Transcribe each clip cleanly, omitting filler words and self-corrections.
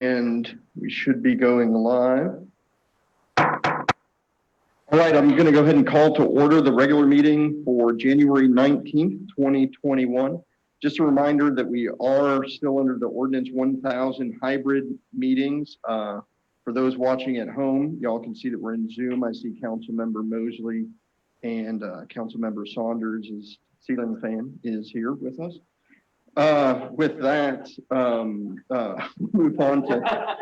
And we should be going live. All right, I'm going to go ahead and call to order the regular meeting for January 19th, 2021. Just a reminder that we are still under the Ordinance 1000 hybrid meetings. For those watching at home, y'all can see that we're in Zoom. I see Councilmember Mosley and Councilmember Saunders' ceiling fan is here with us. With that, move on to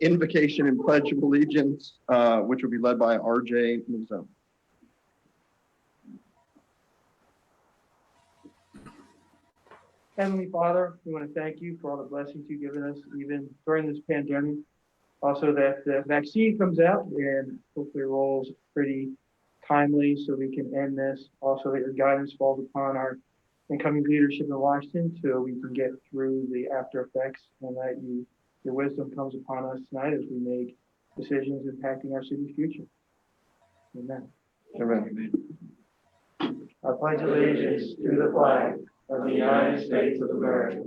Invocation and Pledge of Allegiance, which will be led by RJ Mizzo. Heavenly Father, we want to thank you for all the blessings you've given us, even during this pandemic. Also, that the vaccine comes out and hopefully rolls pretty timely so we can end this. Also, that your guidance falls upon our incoming leadership in Washington so we can get through the after effects, and that your wisdom comes upon us tonight as we make decisions impacting our city's future. Amen. Amen. I pledge allegiance to the flag of the United States of America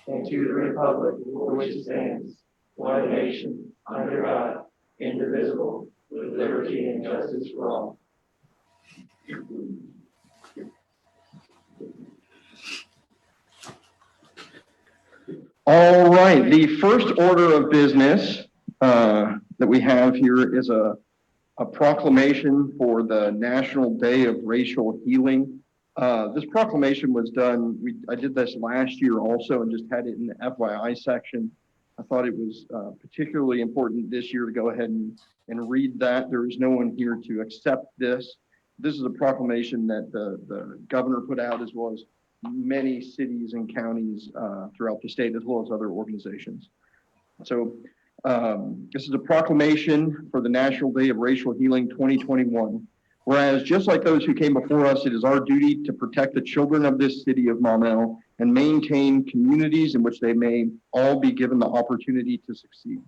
and to the republic for which it stands, one nation, under God, indivisible, with liberty and justice for all. All right, the first order of business that we have here is a proclamation for the National Day of Racial Healing. This proclamation was done, I did this last year also and just had it in the FYI section. I thought it was particularly important this year to go ahead and read that. There is no one here to accept this. This is a proclamation that the governor put out, as well as many cities and counties throughout the state, as well as other organizations. So this is a proclamation for the National Day of Racial Healing 2021. Whereas just like those who came before us, it is our duty to protect the children of this city of Maumelle and maintain communities in which they may all be given the opportunity to succeed.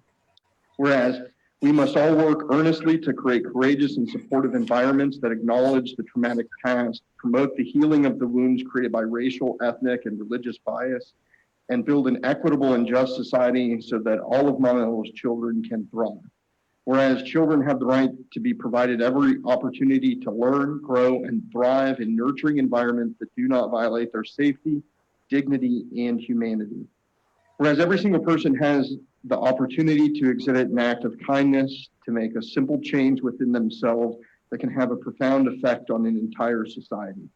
Whereas we must all work earnestly to create courageous and supportive environments that acknowledge the traumatic past, promote the healing of the wounds created by racial, ethnic, and religious bias, and build an equitable and just society so that all of Maumelle's children can thrive. Whereas children have the right to be provided every opportunity to learn, grow, and thrive in nurturing environments that do not violate their safety, dignity, and humanity. Whereas every single person has the opportunity to exhibit an act of kindness, to make a simple change within themselves that can have a profound effect on an entire society.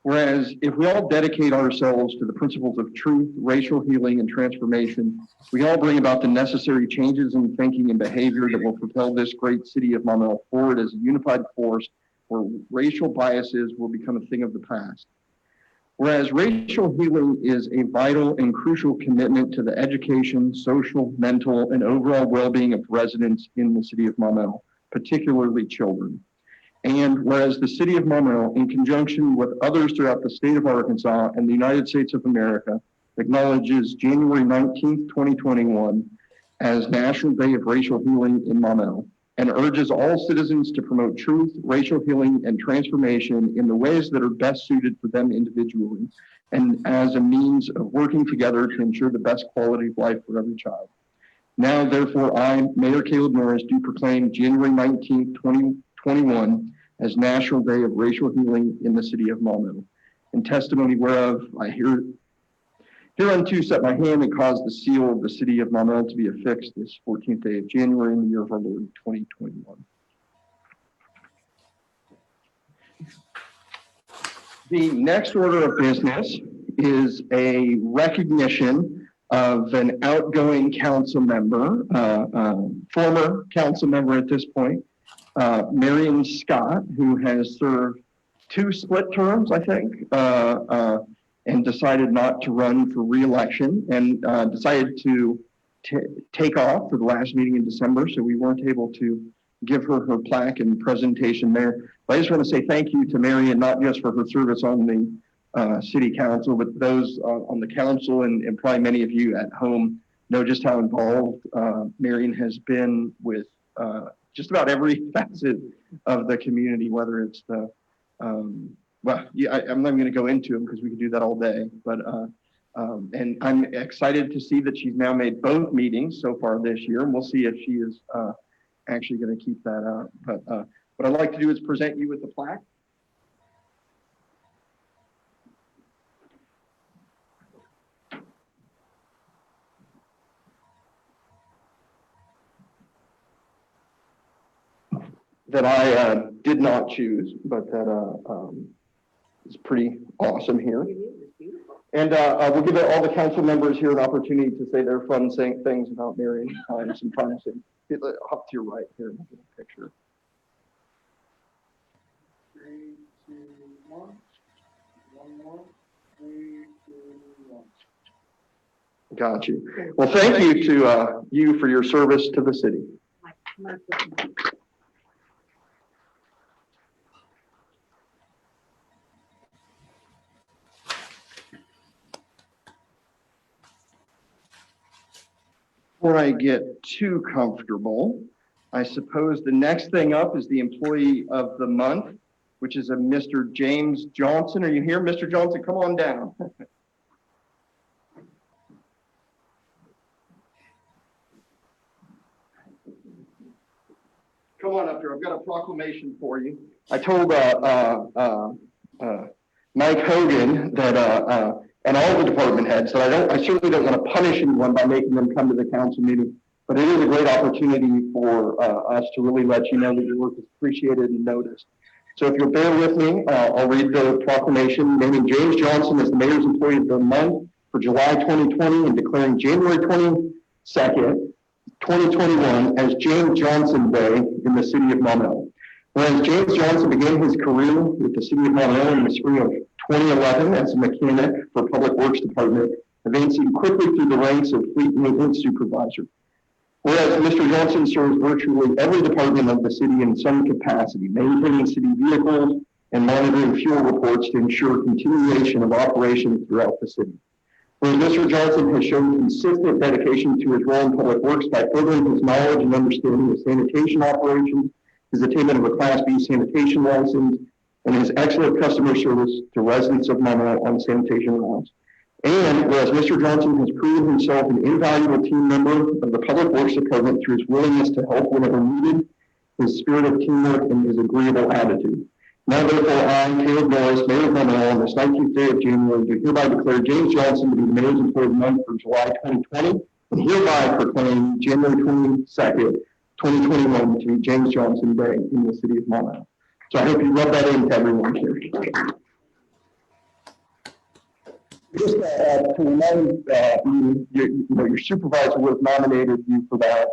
Whereas if we all dedicate ourselves to the principles of truth, racial healing, and transformation, we all bring about the necessary changes in thinking and behavior that will propel this great city of Maumelle forward as a unified force where racial biases will become a thing of the past. Whereas racial healing is a vital and crucial commitment to the education, social, mental, and overall well-being of residents in the city of Maumelle, particularly children. And whereas the city of Maumelle, in conjunction with others throughout the state of Arkansas and the United States of America, acknowledges January 19th, 2021 as National Day of Racial Healing in Maumelle, and urges all citizens to promote truth, racial healing, and transformation in the ways that are best suited for them individually, and as a means of working together to ensure the best quality of life for every child. Now, therefore, I, Mayor Caleb Norris, do proclaim January 19th, 2021 as National Day of Racial Healing in the city of Maumelle. In testimony whereof, I hereunto set my hand and cause the seal of the city of Maumelle to be affixed this 14th day of January in the year of our Lord 2021. The next order of business is a recognition of an outgoing council member, former council member at this point, Marion Scott, who has served 2 split terms, I think, and decided not to run for re-election, and decided to take off for the last meeting in December, so we weren't able to give her her plaque and presentation there. But I just want to say thank you to Marion, not just for her service on the city council, but those on the council, and probably many of you at home know just how involved Marion has been with just about every facet of the community, whether it's the, well, yeah, I'm not going to go into them because we could do that all day, but And I'm excited to see that she's now made both meetings so far this year, and we'll see if she is actually going to keep that up. But what I'd like to do is present you with the plaque. That I did not choose, but that is pretty awesome here. And we'll give all the council members here an opportunity to say their fun things about Marion and some fun things. Hop to your right here and get a picture. 3, 2, 1. One more. 3, 2, 1. Got you. Well, thank you to you for your service to the city. My pleasure. Before I get too comfortable, I suppose the next thing up is the Employee of the Month, which is a Mr. James Johnson. Are you here, Mr. Johnson? Come on down. Come on up here. I've got a proclamation for you. I told Mike Hogan that and all the department heads that I certainly don't want to punish anyone by making them come to the council meeting, but it is a great opportunity for us to really let you know that your work is appreciated and noticed. So if you'll bear with me, I'll read the proclamation naming James Johnson as the Mayor's Employee of the Month for July 2020 and declaring January 22nd, 2021 as James Johnson Day in the city of Monroe. Whereas James Johnson began his career with the city of Monroe in the spring of 2011 as a mechanic for Public Works Department, advancing quickly through the ranks of fleet maintenance supervisor. Whereas Mr. Johnson serves virtually every department of the city in some capacity, maintaining city vehicles and monitoring fuel reports to ensure continuation of operations throughout the city. Whereas Mr. Johnson has shown consistent dedication to his role in public works by furthering his knowledge and understanding of sanitation operations, his attainment of a Class B sanitation license, and his excellent customer service to residents of Monroe on sanitation routes. And whereas Mr. Johnson has proven himself an invaluable team member of the Public Works Department through his willingness to help whenever needed, his spirit of teamwork, and his agreeable attitude. Now therefore I, Caleb Norris, Mayor of Monroe, on this 19th day of January, do hereby declare James Johnson to be the Mayor's Employee of the Month for July 2020, and hereby proclaim January 22nd, 2021 to be James Johnson Day in the city of Monroe. So I hope you rub that into everyone here. Just to remind your supervisor would have nominated you for that,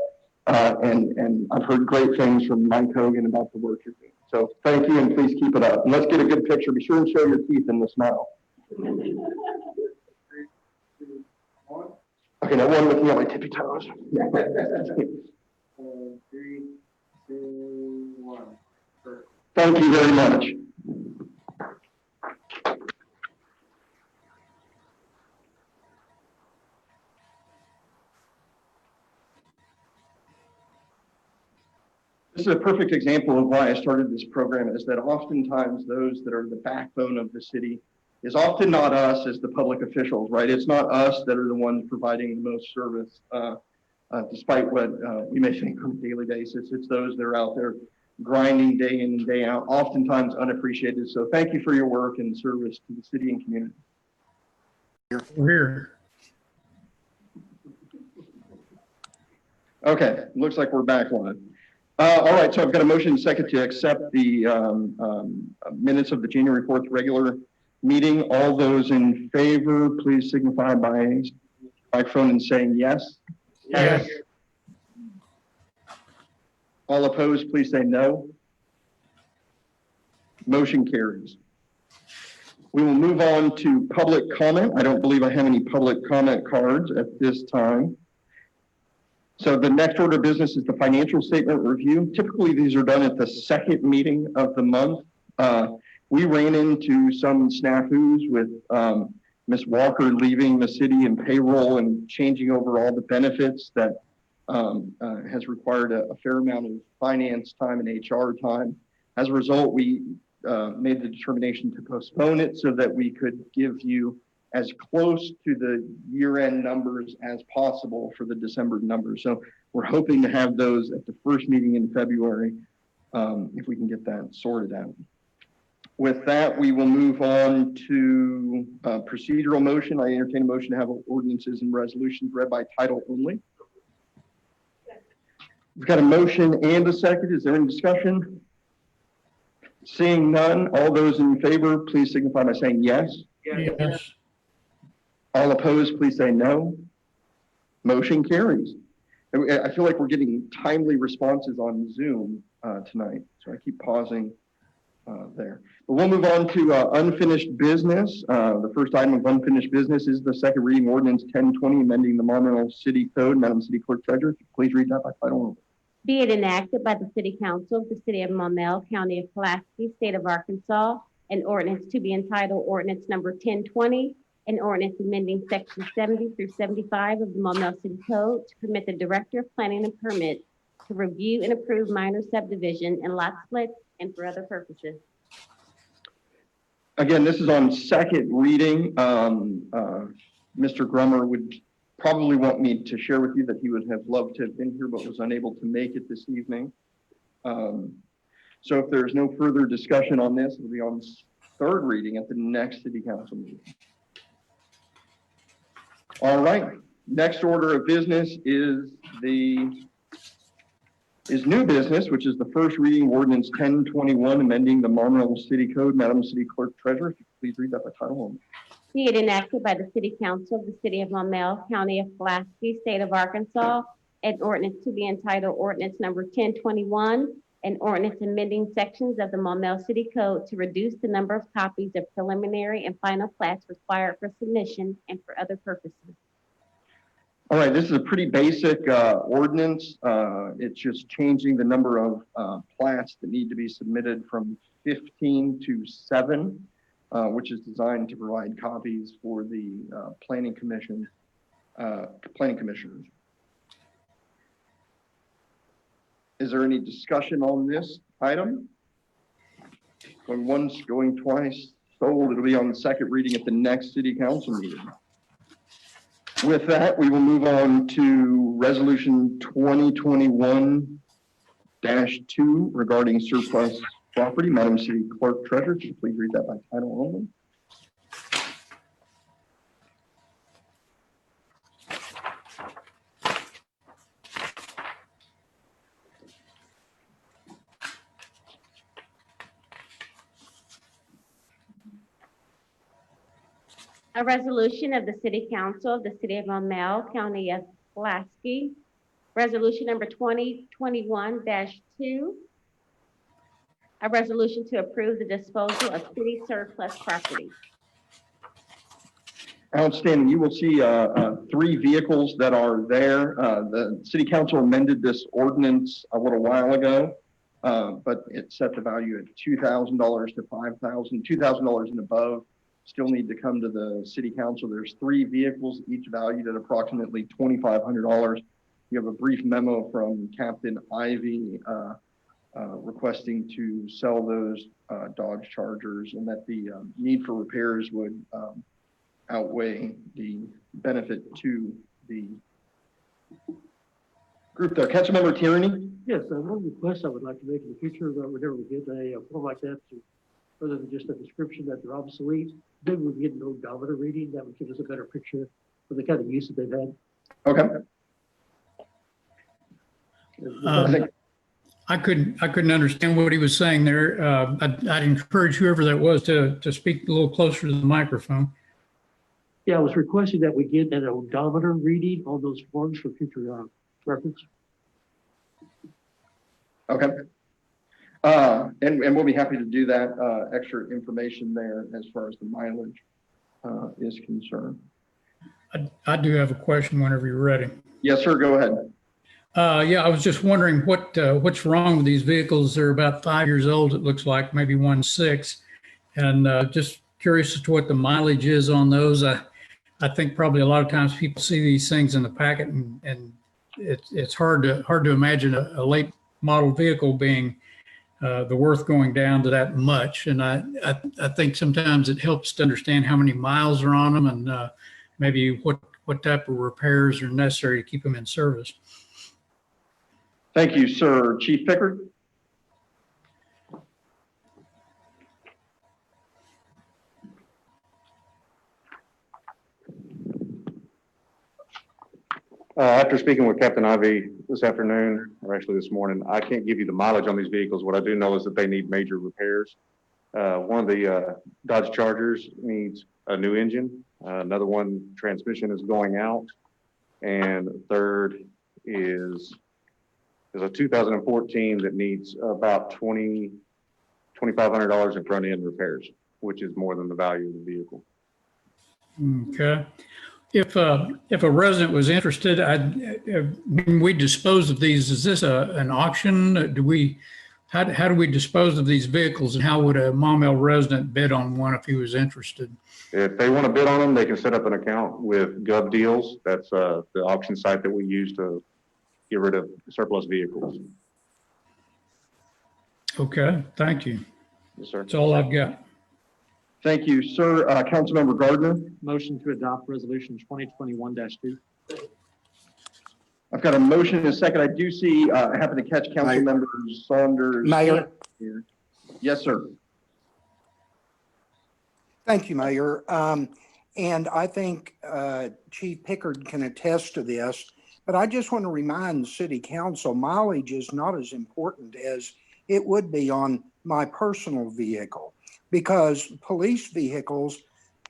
and I've heard great things from Mike Hogan about the work you're doing. So thank you, and please keep it up. And let's get a good picture. Be sure and show your teeth in the smile. 3, 2, 1. Okay, now one looking at my tippy toes. 3, 2, 1. Perfect. Thank you very much. This is a perfect example of why I started this program, is that oftentimes those that are the backbone of the city is often not us as the public officials, right? It's not us that are the ones providing the most service, despite what we may think on a daily basis. It's those that are out there grinding day in and day out, oftentimes unappreciated. So thank you for your work and service to the city and community. We're here. Okay, looks like we're back live. All right, so I've got a motion and second to accept the minutes of the January 4th regular meeting. All those in favor, please signify by microphone and saying yes. Yes. All opposed, please say no. Motion carries. We will move on to public comment. I don't believe I have any public comment cards at this time. So the next order of business is the financial statement review. Typically, these are done at the second meeting of the month. We ran into some snafus with Ms. Walker leaving the city and payroll and changing over all the benefits that has required a fair amount of finance time and HR time. As a result, we made the determination to postpone it so that we could give you as close to the year-end numbers as possible for the December numbers. So we're hoping to have those at the first meeting in February, if we can get that sorted out. With that, we will move on to procedural motion. I entertain a motion to have ordinances and resolutions read by title only. We've got a motion and a second. Is there any discussion? Seeing none, all those in favor, please signify by saying yes. Yes. All opposed, please say no. Motion carries. I feel like we're getting timely responses on Zoom tonight, so I keep pausing there. But we'll move on to unfinished business. The first item of unfinished business is the second reading ordinance 1020, amending the Monroe City Code. Madam City Clerk Treasurer, please read that by title only. Be it enacted by the City Council of the City of Maumelle, County of Pulaski, State of Arkansas, an ordinance to be entitled Ordinance Number 1020, an ordinance amending Section 70 through 75 of the Maumelle City Code to permit the Director of Planning and Permit to review and approve minor subdivision and lot splits and for other purposes. Again, this is on second reading. Mr. Grummer would probably want me to share with you that he would have loved to have been here, but was unable to make it this evening. So if there's no further discussion on this, it'll be on third reading at the next City Council meeting. All right, next order of business is new business, which is the first reading of ordinance 1021, amending the Monroe City Code. Madam City Clerk Treasurer, if you could please read that by title only. Be it enacted by the City Council of the City of Maumelle, County of Pulaski, State of Arkansas, an ordinance to be entitled Ordinance Number 1021, an ordinance amending sections of the Maumelle City Code to reduce the number of copies of preliminary and final plats required for submission and for other purposes. All right, this is a pretty basic ordinance. It's just changing the number of plats that need to be submitted from 15 to 7, which is designed to provide copies for the planning commissioners. Is there any discussion on this item? Going once, going twice, sold. It'll be on the second reading at the next City Council meeting. With that, we will move on to Resolution 2021-2 regarding surplus property. Madam City Clerk Treasurer, could you please read that by title only? A resolution of the City Council of the City of Maumelle, County of Pulaski, Resolution Number 2021-2, a resolution to approve the disposal of city surplus property. Outstanding. You will see 3 vehicles that are there. The City Council amended this ordinance a little while ago, but it set the value at $2,000 to $5,000. $2,000 and above still need to come to the City Council. There's 3 vehicles, each valued at approximately $2,500. You have a brief memo from Captain Ivy requesting to sell those Dodge Chargers, and that the need for repairs would outweigh the benefit to the group there. Councilmember Tierney? Yes, one request I would like to make in the future, whenever we get a form like that, rather than just a description that they're obsolete, maybe we get an odometer reading that would give us a better picture of the kind of use that they've had. Okay. I couldn't understand what he was saying there. I'd encourage whoever that was to speak a little closer to the microphone. Yeah, I was requesting that we get an odometer reading on those forms for future reference. Okay. And we'll be happy to do that, extra information there as far as the mileage is concerned. I do have a question whenever you're ready. Yes, sir, go ahead. Yeah, I was just wondering what's wrong with these vehicles. They're about 5 years old, it looks like, maybe 6. And just curious as to what the mileage is on those. I think probably a lot of times people see these things in the packet, and it's hard to imagine a late model vehicle being the worth going down to that much. And I think sometimes it helps to understand how many miles are on them and maybe what type of repairs are necessary to keep them in service. Thank you, sir. Chief Pickard? After speaking with Captain Ivy this afternoon, or actually this morning, I can't give you the mileage on these vehicles. What I do know is that they need major repairs. One of the Dodge Chargers needs a new engine. Another one, transmission is going out. And the third is a 2014 that needs about $2,500 in front end repairs, which is more than the value of the vehicle. Okay. If a resident was interested, when we dispose of these, is this an auction? How do we dispose of these vehicles, and how would a Maumelle resident bid on one if he was interested? If they want to bid on them, they can set up an account with Gov Deals. That's the auction site that we use to get rid of surplus vehicles. Okay, thank you. Yes, sir. That's all I've got. Thank you, sir. Councilmember Gardner? Motion to adopt resolution 2021-2. I've got a motion and a second. I do see, I happen to catch Councilmember Saunders. Mayor. Here. Yes, sir. Thank you, Mayor. And I think Chief Pickard can attest to this, but I just want to remind the City Council, mileage is not as important as it would be on my personal vehicle, because police vehicles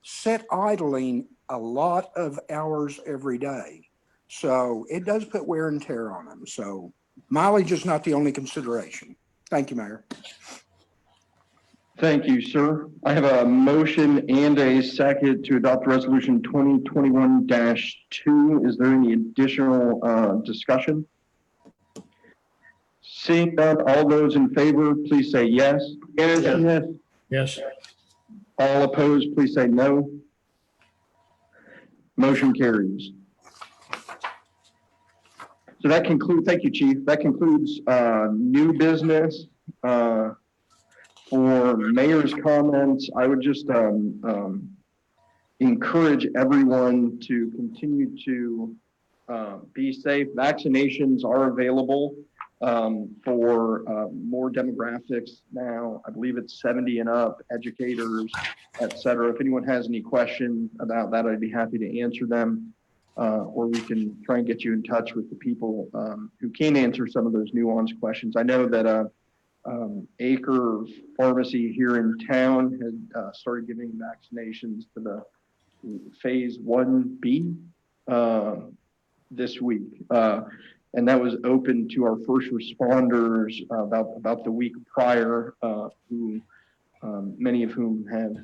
sit idling a lot of hours every day. So it does put wear and tear on them. So mileage is not the only consideration. Thank you, Mayor. Thank you, sir. I have a motion and a second to adopt resolution 2021-2. Is there any additional discussion? Seeing none, all those in favor, please say yes. Yes. Yes. All opposed, please say no. Motion carries. So that concludes, thank you, Chief. That concludes new business. For mayor's comments, I would just encourage everyone to continue to be safe. Vaccinations are available for more demographics now. I believe it's 70 and up, educators, et cetera. If anyone has any questions about that, I'd be happy to answer them. Or we can try and get you in touch with the people who can answer some of those nuanced questions. I know that Acre Pharmacy here in town had started giving vaccinations to the phase 1B this week. And that was open to our first responders about the week prior, who many of whom have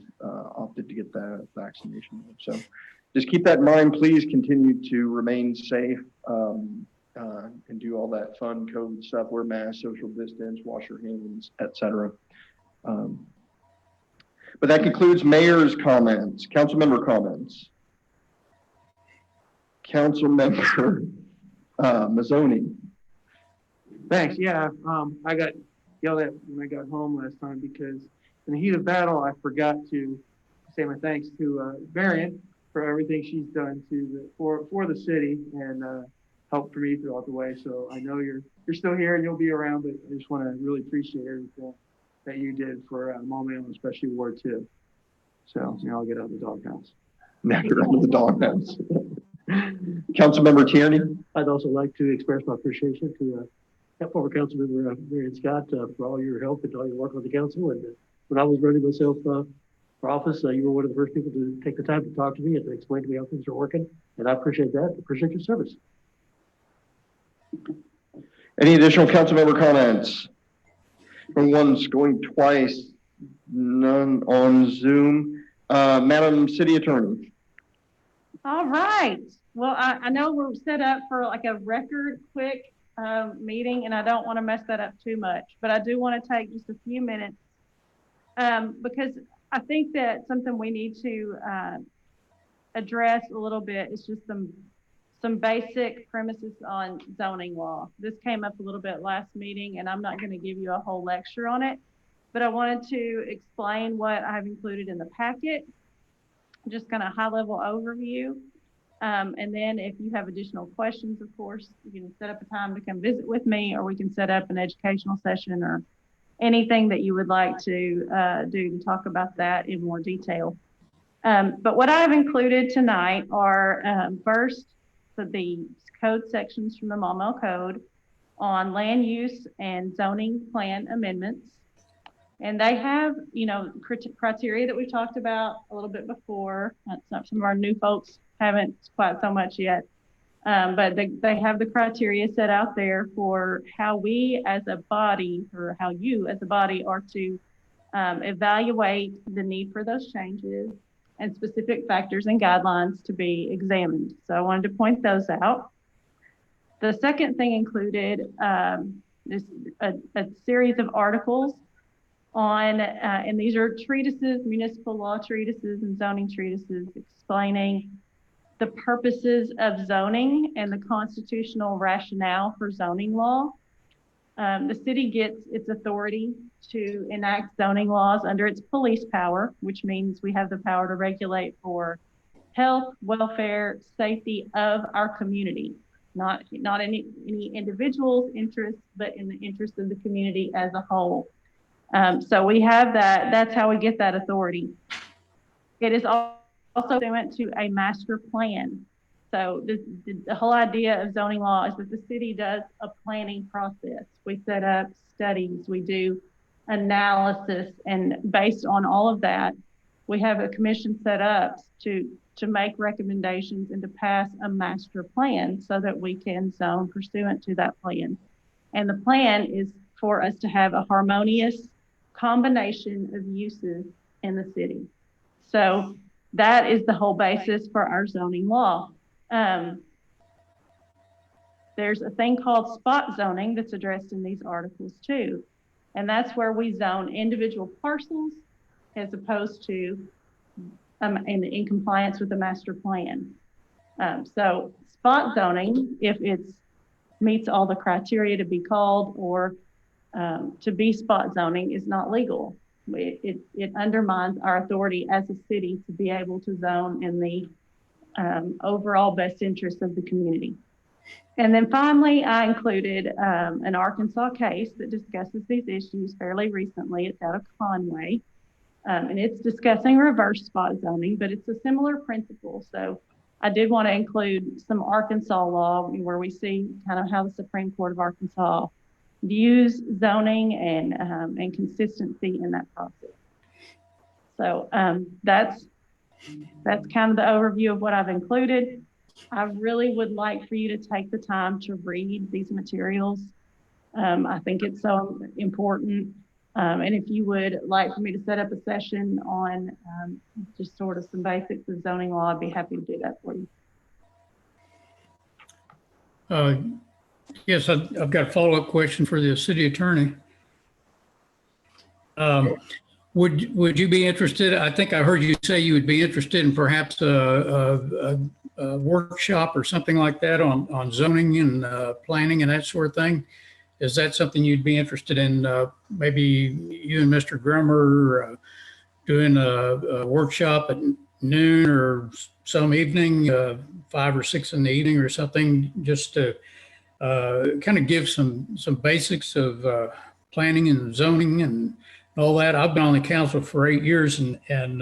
opted to get that vaccination. So just keep that in mind. Please continue to remain safe and do all that fun COVID stuff. Wear masks, social distance, wash your hands, etc. But that concludes mayor's comments. Council member comments. Council member Mazzoni. Thanks. Yeah, I got yelled at when I got home last time because in the heat of battle, I forgot to say my thanks to Marion for everything she's done for the city and helped for me throughout the way. So I know you're still here and you'll be around, but I just want to really appreciate everything that you did for Maumelle, especially Ward 2. So now I'll get out of the doghouse. Now you're out of the doghouse. Councilmember Tierney. I'd also like to express my appreciation to former Councilmember Marion Scott for all your help and all your work with the council. And when I was running myself for office, you were one of the first people to take the time to talk to me and to explain to me how things are working. And I appreciate that. Appreciate your service. Any additional council member comments? Going once, going twice, none on Zoom. Madam City Attorney. All right. Well, I know we're set up for like a record quick meeting, and I don't want to mess that up too much, but I do want to take just a few minutes because I think that something we need to address a little bit is just some basic premises on zoning law. This came up a little bit last meeting, and I'm not going to give you a whole lecture on it, but I wanted to explain what I've included in the packet, just kind of high-level overview. And then if you have additional questions, of course, you can set up a time to come visit with me, or we can set up an educational session or anything that you would like to do to talk about that in more detail. But what I've included tonight are first, the code sections from the Maumelle Code on land use and zoning plan amendments. And they have, criteria that we've talked about a little bit before. Some of our new folks haven't quite so much yet. But they have the criteria set out there for how we as a body, or how you as a body are to evaluate the need for those changes and specific factors and guidelines to be examined. So I wanted to point those out. The second thing included is a series of articles on, and these are treatises, municipal law treatises and zoning treatises explaining the purposes of zoning and the constitutional rationale for zoning law. The city gets its authority to enact zoning laws under its police power, which means we have the power to regulate for health, welfare, safety of our community, not any individual's interests, but in the interest of the community as a whole. So we have that. That's how we get that authority. It is also pursuant to a master plan. So the whole idea of zoning law is that the city does a planning process. We set up studies, we do analysis, and based on all of that, we have a commission set up to make recommendations and to pass a master plan so that we can zone pursuant to that plan. And the plan is for us to have a harmonious combination of uses in the city. So that is the whole basis for our zoning law. There's a thing called spot zoning that's addressed in these articles too. And that's where we zone individual parcels as opposed to in compliance with the master plan. So spot zoning, if it meets all the criteria to be called or to be spot zoning, is not legal. It undermines our authority as a city to be able to zone in the overall best interest of the community. And then finally, I included an Arkansas case that discusses these issues fairly recently. It's out of Conway, and it's discussing reverse spot zoning, but it's a similar principle. So I did want to include some Arkansas law where we see kind of how the Supreme Court of Arkansas views zoning and consistency in that process. So that's kind of the overview of what I've included. I really would like for you to take the time to read these materials. I think it's so important. And if you would like for me to set up a session on just sort of some basics of zoning law, I'd be happy to do that for you. Yes, I've got a follow-up question for the city attorney. Would you be interested? I think I heard you say you would be interested in perhaps a workshop or something like that on zoning and planning and that sort of thing. Is that something you'd be interested in? Maybe you and Mr. Grummer doing a workshop at noon or some evening, 5 or 6 in the evening or something, just to kind of give some basics of planning and zoning and all that. I've been on the council for 8 years and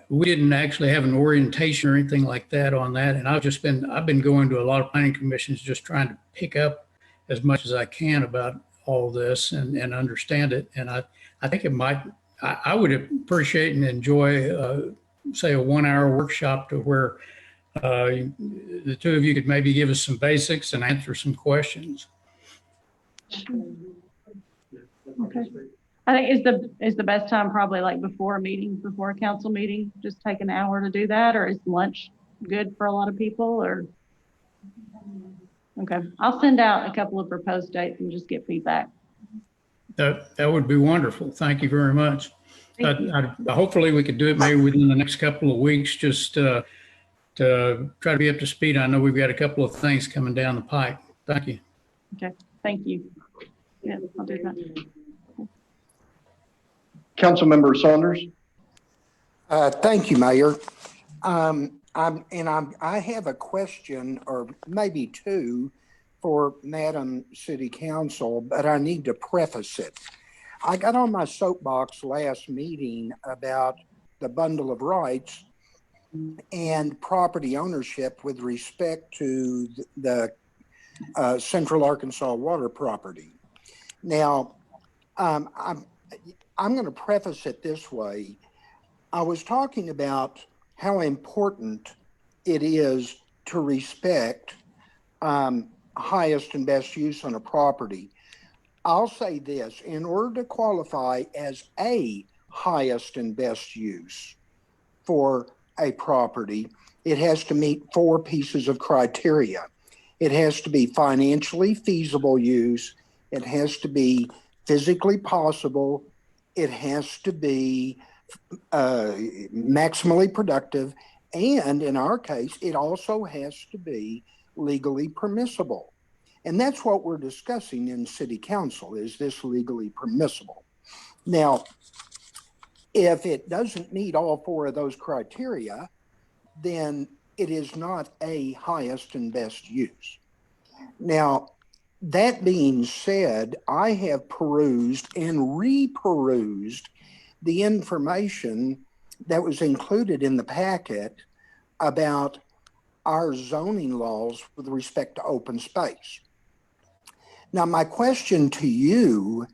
we didn't actually have an orientation or anything like that on that. And I've been going to a lot of planning commissions, just trying to pick up as much as I can about all this and understand it. And I think I would appreciate and enjoy, say, a 1-hour workshop to where the two of you could maybe give us some basics and answer some questions. Okay. I think is the best time probably like before a council meeting, just take an hour to do that, or is lunch good for a lot of people, or? Okay, I'll send out a couple of proposed dates and just get feedback. That would be wonderful. Thank you very much. Hopefully we could do it maybe within the next couple of weeks, just try to be up to speed. I know we've got a couple of things coming down the pike. Thank you. Thank you. Yeah, I'll do that. Councilmember Saunders? Thank you, Mayor. I have a question or maybe two for Madam City Council, but I need to preface it. I got on my soapbox last meeting about the bundle of rights and property ownership with respect to the Central Arkansas water property. Now, I'm going to preface it this way. I was talking about how important it is to respect highest and best use on a property. I'll say this, in order to qualify as a highest and best use for a property, it has to meet 4 pieces of criteria. It has to be financially feasible use. It has to be physically possible. It has to be maximally productive. And in our case, it also has to be legally permissible. And that's what we're discussing in City Council, is this legally permissible? Now, if it doesn't meet all 4 of those criteria, then it is not a highest and best use. Now, that being said, I have perused and re-perused the information that was included in the packet about our zoning laws with respect to open space. Now, my question to you,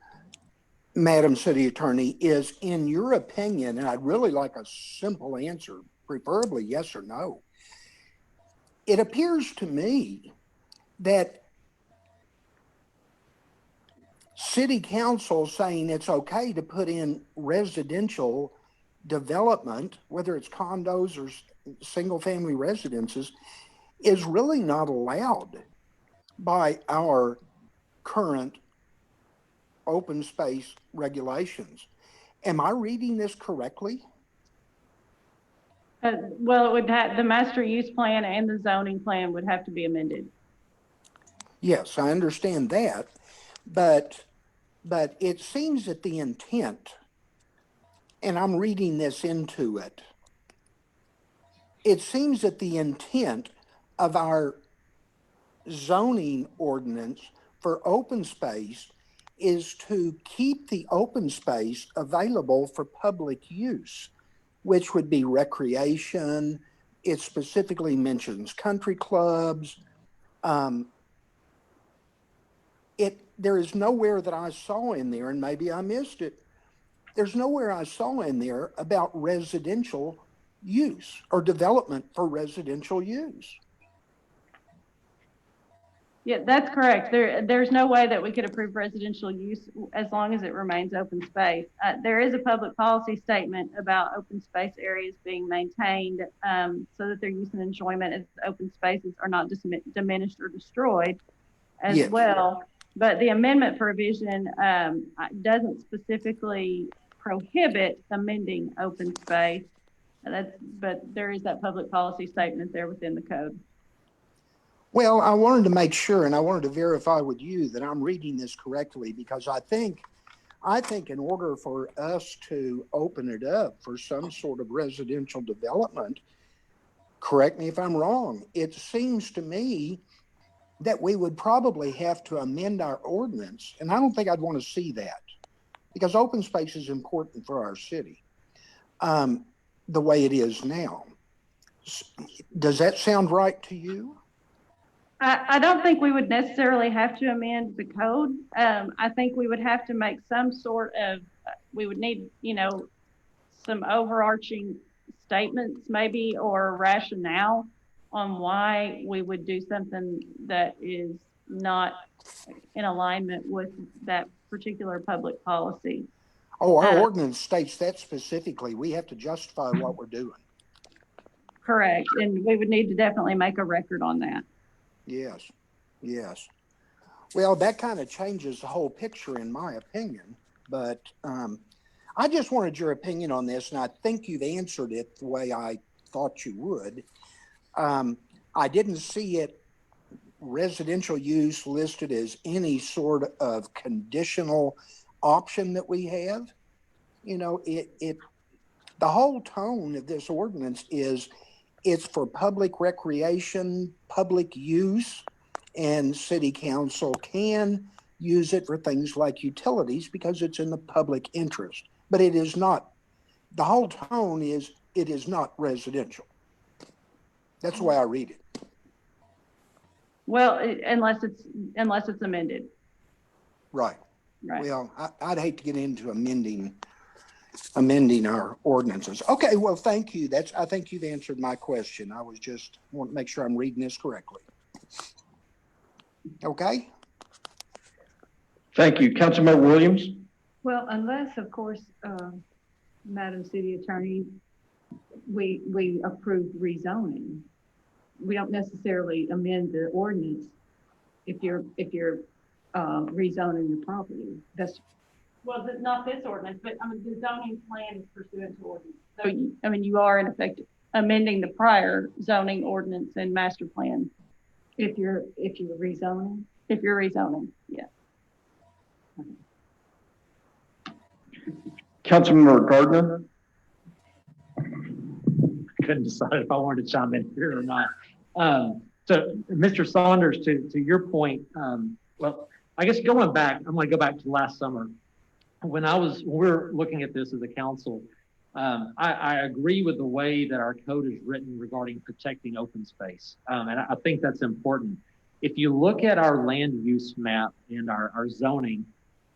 Madam City Attorney, is, in your opinion, and I'd really like a simple answer, preferably yes or no. It appears to me that City Council saying it's okay to put in residential development, whether it's condos or single family residences, is really not allowed by our current open space regulations. Am I reading this correctly? Well, it would have, the master use plan and the zoning plan would have to be amended. Yes, I understand that, but it seems that the intent, and I'm reading this into it, it seems that the intent of our zoning ordinance for open space is to keep the open space available for public use, which would be recreation. It specifically mentions country clubs. There is nowhere that I saw in there, and maybe I missed it, there's nowhere I saw in there about residential use or development for residential use. Yeah, that's correct. There's no way that we could approve residential use as long as it remains open space. There is a public policy statement about open space areas being maintained so that their use and enjoyment as open spaces are not diminished or destroyed as Yes. well. But the amendment provision doesn't specifically prohibit amending open space. But there is that public policy statement there within the code. Well, I wanted to make sure, and I wanted to verify with you that I'm reading this correctly, because I think in order for us to open it up for some sort of residential development, correct me if I'm wrong, it seems to me that we would probably have to amend our ordinance. And I don't think I'd want to see that, because open space is important for our city the way it is now. Does that sound right to you? I don't think we would necessarily have to amend the code. I think we would have to make some sort of, we would need, some overarching statements maybe, or rationale on why we would do something that is not in alignment with that particular public policy. Oh, our ordinance states that specifically. We have to justify what we're doing. Correct. And we would need to definitely make a record on that. Yes, yes. Well, that kind of changes the whole picture, in my opinion. But I just wanted your opinion on this, and I think you've answered it the way I thought you would. I didn't see it, residential use listed as any sort of conditional option that we have. You know, the whole tone of this ordinance is it's for public recreation, public use, and city council can use it for things like utilities because it's in the public interest. But it is not, the whole tone is it is not residential. That's the way I read it. Well, unless it's amended, Right. right? Well, I'd hate to get into amending our ordinances. Okay, well, thank you. I think you've answered my question. I was just want to make sure I'm reading this correctly. Okay? Thank you. Councilmember Williams? Well, unless, of course, Madam City Attorney, we approve rezoning. We don't necessarily amend the ordinance if you're rezoning the property. That's, Well, not this ordinance, but I mean, the zoning plan is pursuant to ordinance. So, I mean, you are in effect amending the prior zoning ordinance and master plan. if you're rezoning. If you're rezoning, yeah. Councilmember Gardner? Couldn't decide if I wanted to chime in here or not. So Mr. Saunders, to your point, well, I guess going back, I'm going to go back to last summer. When we're looking at this as a council, I agree with the way that our code is written regarding protecting open space. And I think that's important. If you look at our land use map and our zoning,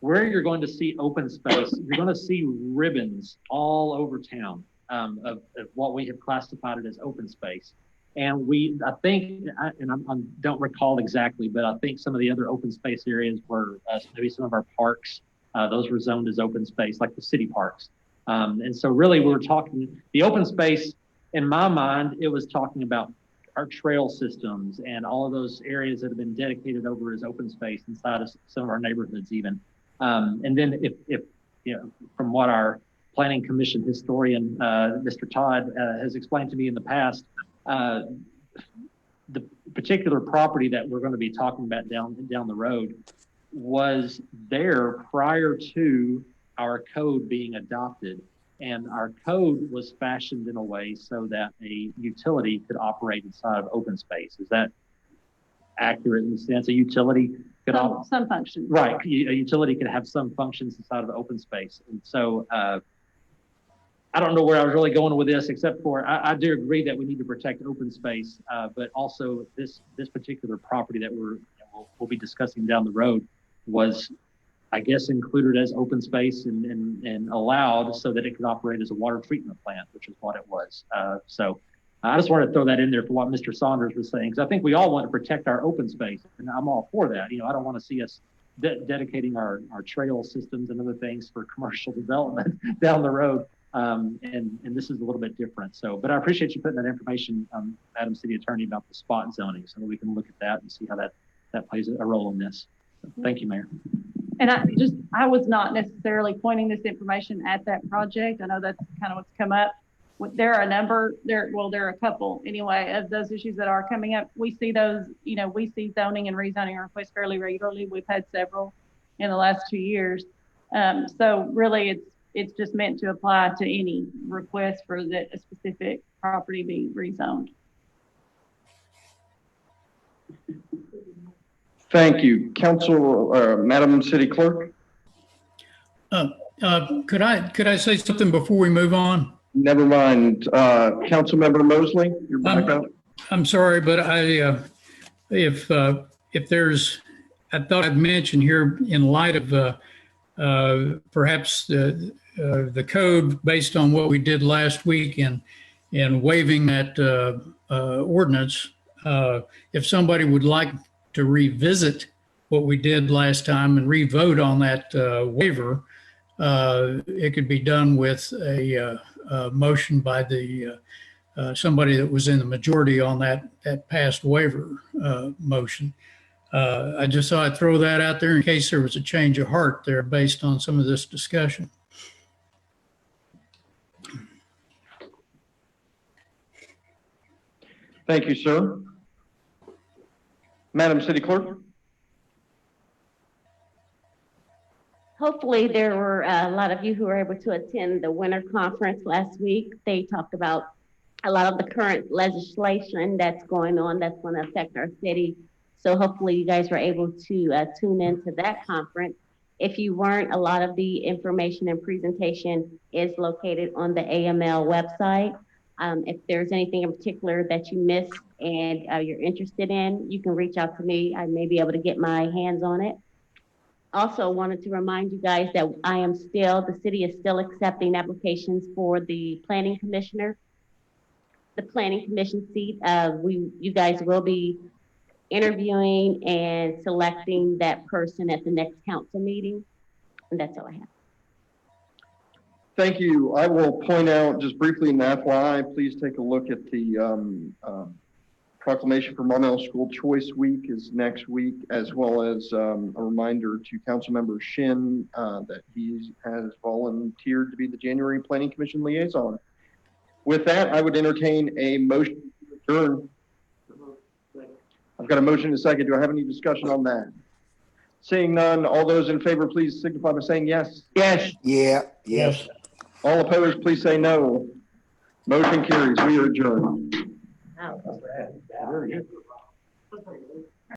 where you're going to see open space, you're going to see ribbons all over town of what we have classified it as open space. And I think, and I don't recall exactly, but I think some of the other open space areas were maybe some of our parks, those were zoned as open space, like the city parks. And so really we were talking, the open space, in my mind, it was talking about our trail systems and all of those areas that have been dedicated over as open space inside of some of our neighborhoods even. And then if you know, from what our Planning Commission historian, Mr. Todd, has explained to me in the past, the particular property that we're going to be talking about down the road was there prior to our code being adopted. And our code was fashioned in a way so that a utility could operate inside of open space. Is that accurate in the sense a utility could Some functions. right, a utility could have some functions inside of the open space. And so I don't know where I was really going with this, except for I do agree that we need to protect open space, but also this particular property that we'll be discussing down the road was, I guess, included as open space and allowed so that it could operate as a water treatment plant, which is what it was. So I just wanted to throw that in there for what Mr. Saunders was saying, because I think we all want to protect our open space, and I'm all for that. You know, I don't want to see us dedicating our trail systems and other things for commercial development down the road. And this is a little bit different. So, but I appreciate you putting that information, Madam City Attorney, about the spot zoning, so that we can look at that and see how that plays a role in this. So, thank you, Mayor. And I was not necessarily pointing this information at that project. I know that's kind of what's come up. There are a couple anyway of those issues that are coming up. We see those, you know, we see zoning and rezoning requests fairly regularly. We've had several in the last 2 years. So really it's just meant to apply to any request for that a specific property be rezoned. Thank you. Council, Madam City Clerk? Could I say something before we move on? Never mind. Councilmember Mosley, you're back up. I'm sorry, but if there's, I thought I'd mention here in light of perhaps the code based on what we did last week and waiving that ordinance, if somebody would like to revisit what we did last time and re-vote on that waiver, it could be done with a motion by the somebody that was in the majority on that past waiver motion. I just thought I'd throw that out there in case there was a change of heart there based on some of this discussion. Thank you, sir. Madam City Clerk? Hopefully, there were a lot of you who were able to attend the winter conference last week. They talked about a lot of the current legislation that's going on that's going to affect our city. So hopefully you guys were able to tune into that conference. If you weren't, a lot of the information and presentation is located on the AML website. If there's anything in particular that you missed and you're interested in, you can reach out to me. I may be able to get my hands on it. Also wanted to remind you guys that the city is still accepting applications for the planning commissioner. The planning commission seat, you guys will be interviewing and selecting that person at the next council meeting. And that's all I have. Thank you. I will point out just briefly in the FYI, please take a look at the Proclamation for Maumelle School Choice Week is next week, as well as a reminder to Councilmember Shin that he has volunteered to be the January Planning Commission liaison. With that, I would entertain a motion to adjourn. I've got a motion and a second. Do I have any discussion on that? Seeing none, all those in favor, please signify by saying yes. Yes. Yeah, yes. All opposed, please say no. Motion carries. We are adjourned. Wow. Very good.